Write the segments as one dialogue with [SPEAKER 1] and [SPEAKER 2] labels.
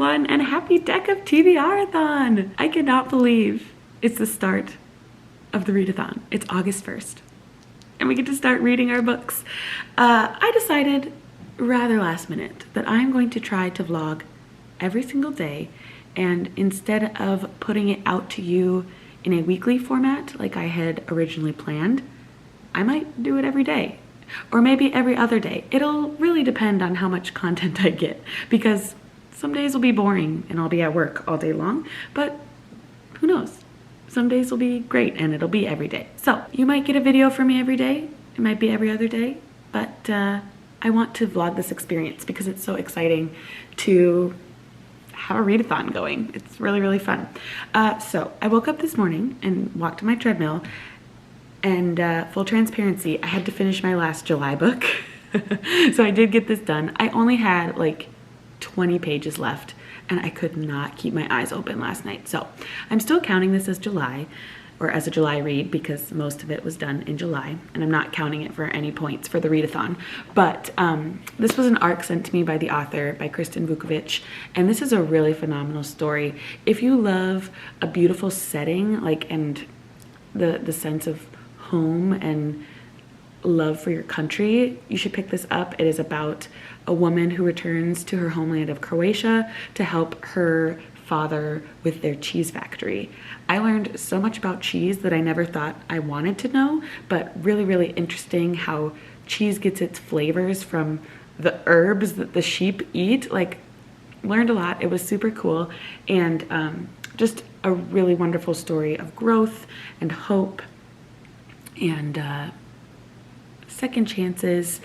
[SPEAKER 1] everyone, and happy Deck of TBRathon! I cannot believe it's the start of the readathon. It's August 1st, and we get to start reading our books. I decided rather last minute that I'm going to try to vlog every single day, and instead of putting it out to you in a weekly format like I had originally planned, I might do it every day. Or maybe every other day. It'll really depend on how much content I get, because some days will be boring and I'll be at work all day long, but who knows? Some days will be great and it'll be every day. So you might get a video from me every day. It might be every other day, but I want to vlog this experience because it's so exciting to have a readathon going. It's really, really fun. So I woke up this morning and walked to my treadmill. And full transparency, I had to finish my last July book. So I did get this done. I only had like 20 pages left and I could not keep my eyes open last night. So I'm still counting this as July, or as a July read, because most of it was done in July, and I'm not counting it for any points for the readathon. But this was an arc sent to me by the author, by Kristen Vukovic, and this is a really phenomenal story. If you love a beautiful setting, like, and the sense of home and love for your country, you should pick this up. It is about a woman who returns to her homeland of Croatia to help her father with their cheese factory. I learned so much about cheese that I never thought I wanted to know, but really, really interesting how cheese gets its flavors from the herbs that the sheep eat. Like, learned a lot. It was super cool, and just a really wonderful story of growth and hope and second chances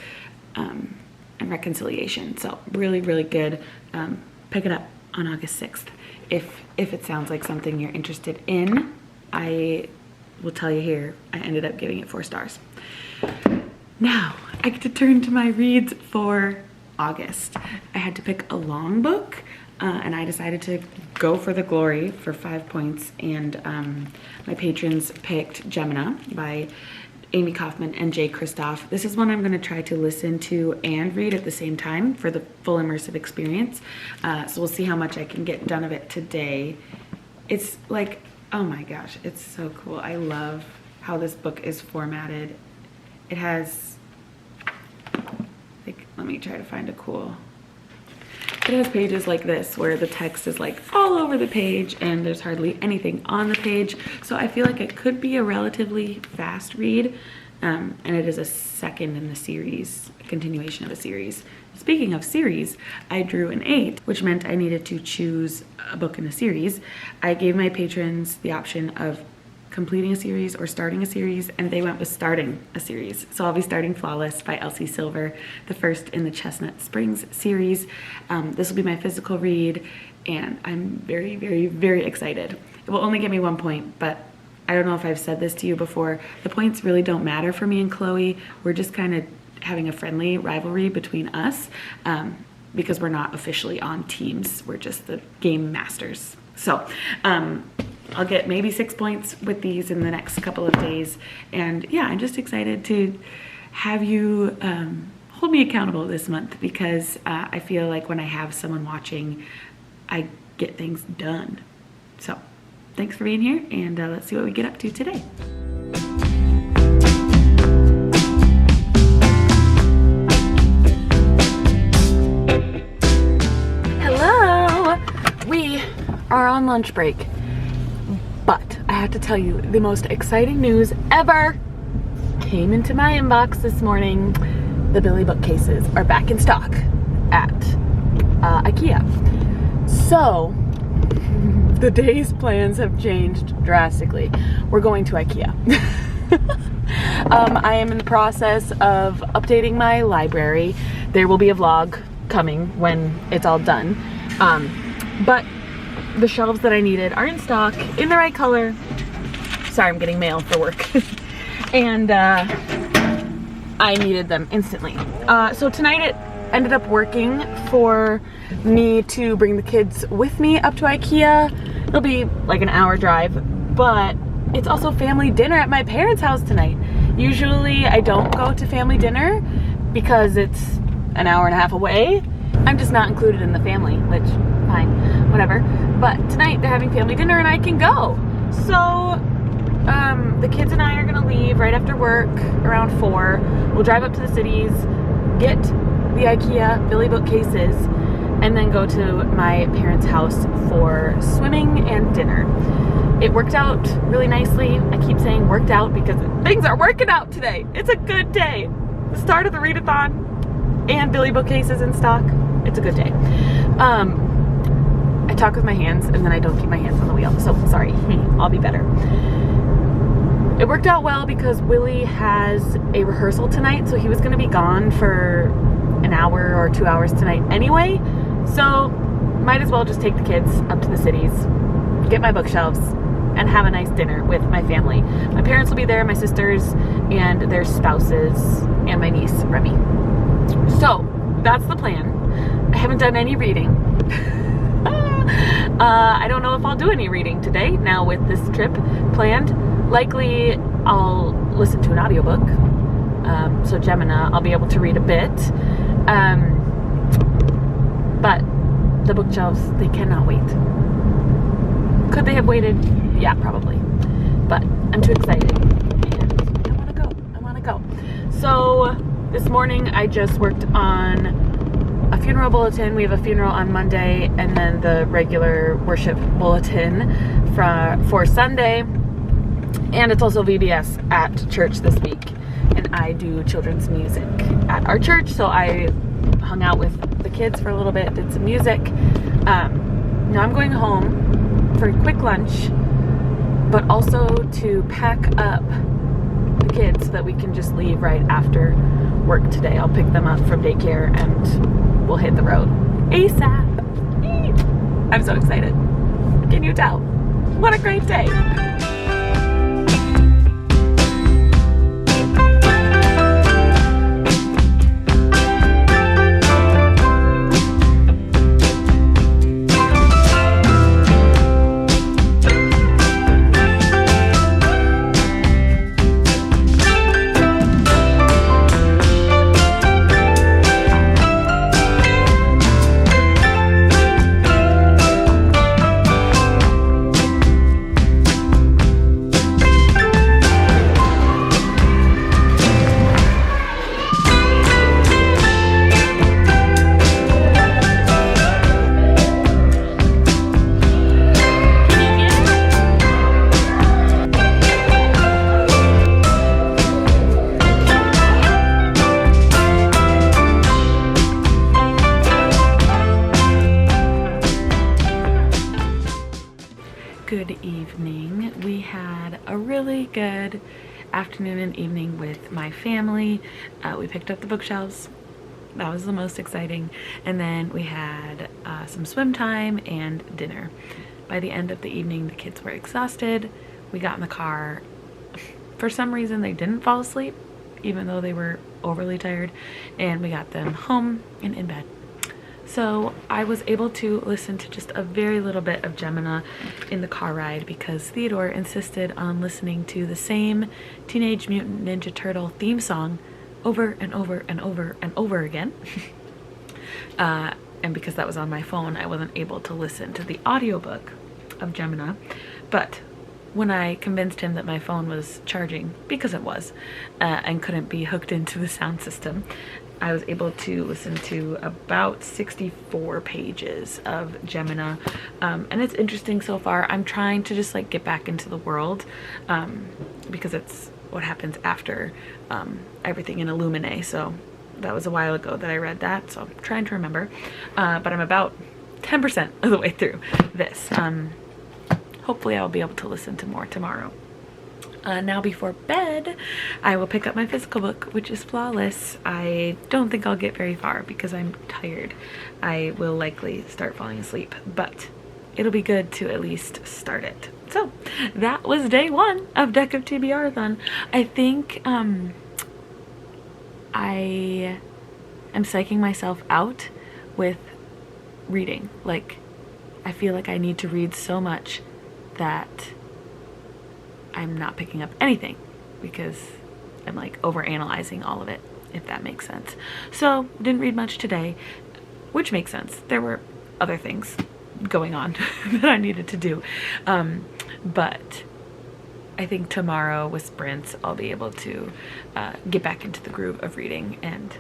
[SPEAKER 1] and reconciliation. So really, really good. Pick it up on August 6th. If it sounds like something you're interested in, I will tell you here, I ended up giving it 4 stars. Now I get to turn to my reads for August. I had to pick a long book, and I decided to go for the glory for 5 points, and my patrons picked Gemina by Amy Kaufman and Jay Kristoff. This is one I'm going to try to listen to and read at the same time for the full immersive experience. So we'll see how much I can get done of it today. It's like, oh my gosh, it's so cool. I love how this book is formatted. It has, like, let me try to find a cool. It has pages like this where the text is like all over the page and there's hardly anything on the page. So I feel like it could be a relatively fast read, and it is a second in the series, a continuation of a series. Speaking of series, I drew an 8, which meant I needed to choose a book in a series. I gave my patrons the option of completing a series or starting a series, and they went with starting a series. So I'll be starting Flawless by Elsie Silver, the first in the Chestnut Springs series. This will be my physical read, and I'm very, very, very excited. It will only give me 1 point, but I don't know if I've said this to you before. The points really don't matter for me and Chloe. We're just kind of having a friendly rivalry between us, because we're not officially on teams. We're just the game masters. So I'll get maybe 6 points with these in the next couple of days. And yeah, I'm just excited to have you hold me accountable this month, because I feel like when I have someone watching, I get things done. So thanks for being here, and let's see what we get up to today. Hello! We are on lunch break. But I have to tell you, the most exciting news ever came into my inbox this morning. The Billy bookcases are back in stock at Ikea. So the day's plans have changed drastically. We're going to Ikea. I am in the process of updating my library. There will be a vlog coming when it's all done. But the shelves that I needed are in stock, in the right color. Sorry, I'm getting mail for work. And I needed them instantly. So tonight it ended up working for me to bring the kids with me up to Ikea. It'll be like an hour drive, but it's also family dinner at my parents' house tonight. Usually I don't go to family dinner because it's an hour and a half away. I'm just not included in the family, which fine, whatever. But tonight they're having family dinner and I can go. So the kids and I are gonna leave right after work around 4. We'll drive up to the cities, get the Ikea Billy bookcases, and then go to my parents' house for swimming and dinner. It worked out really nicely. I keep saying worked out because things are working out today. It's a good day. The start of the readathon and Billy bookcases in stock. It's a good day. I talk with my hands and then I don't keep my hands on the wheel. So sorry, I'll be better. It worked out well because Willie has a rehearsal tonight, so he was gonna be gone for an hour or 2 hours tonight anyway. So might as well just take the kids up to the cities, get my bookshelves, and have a nice dinner with my family. My parents will be there, my sisters, and their spouses, and my niece, Remy. So that's the plan. I haven't done any reading. I don't know if I'll do any reading today now with this trip planned. Likely I'll listen to an audiobook. So Gemina, I'll be able to read a bit. But the bookshelves, they cannot wait. Could they have waited? Yeah, probably. But I'm too excited and I want to go. So this morning I just worked on a funeral bulletin. We have a funeral on Monday and then the regular worship bulletin for Sunday. And it's also VBS at church this week. And I do children's music at our church. So I hung out with the kids for a little bit, did some music. Now I'm going home for a quick lunch, but also to pack up the kids so that we can just leave right after work today. I'll pick them up from daycare and we'll hit the road ASAP. I'm so excited. Can you tell? What a great day. Good evening. We had a really good afternoon and evening with my family. We picked up the bookshelves. That was the most exciting. And then we had some swim time and dinner. By the end of the evening, the kids were exhausted. We got in the car. For some reason, they didn't fall asleep, even though they were overly tired. And we got them home and in bed. So I was able to listen to just a very little bit of Gemina in the car ride because Theodore insisted on listening to the same Teenage Mutant Ninja Turtle theme song over and over and over and over again. And because that was on my phone, I wasn't able to listen to the audiobook of Gemina. But when I convinced him that my phone was charging, because it was, and couldn't be hooked into the sound system, I was able to listen to about 64 pages of Gemina, and it's interesting so far. I'm trying to just like get back into the world because it's what happens after everything in Illumine. So that was a while ago that I read that, so I'm trying to remember, but I'm about 10% of the way through this. Hopefully I'll be able to listen to more tomorrow. Now before bed, I will pick up my physical book, which is Flawless. I don't think I'll get very far because I'm tired. I will likely start falling asleep, but it'll be good to at least start it. So that was day 1 of Deck of TBRathon. I think I am psyching myself out with reading. Like, I feel like I need to read so much that I'm not picking up anything because I'm like overanalyzing all of it, if that makes sense. So didn't read much today, which makes sense. There were other things going on that I needed to do. But I think tomorrow with sprints, I'll be able to get back into the groove of reading and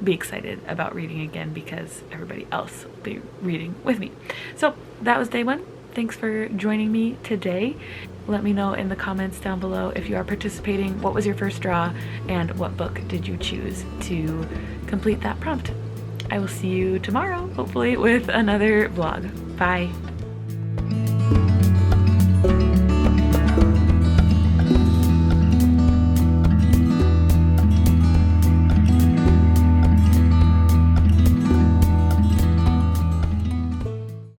[SPEAKER 1] be excited about reading again because everybody else will be reading with me. So that was day one. Thanks for joining me today. Let me know in the comments down below if you are participating, what was your first draw, and what book did you choose to complete that prompt. I will see you tomorrow, hopefully with another vlog. Bye.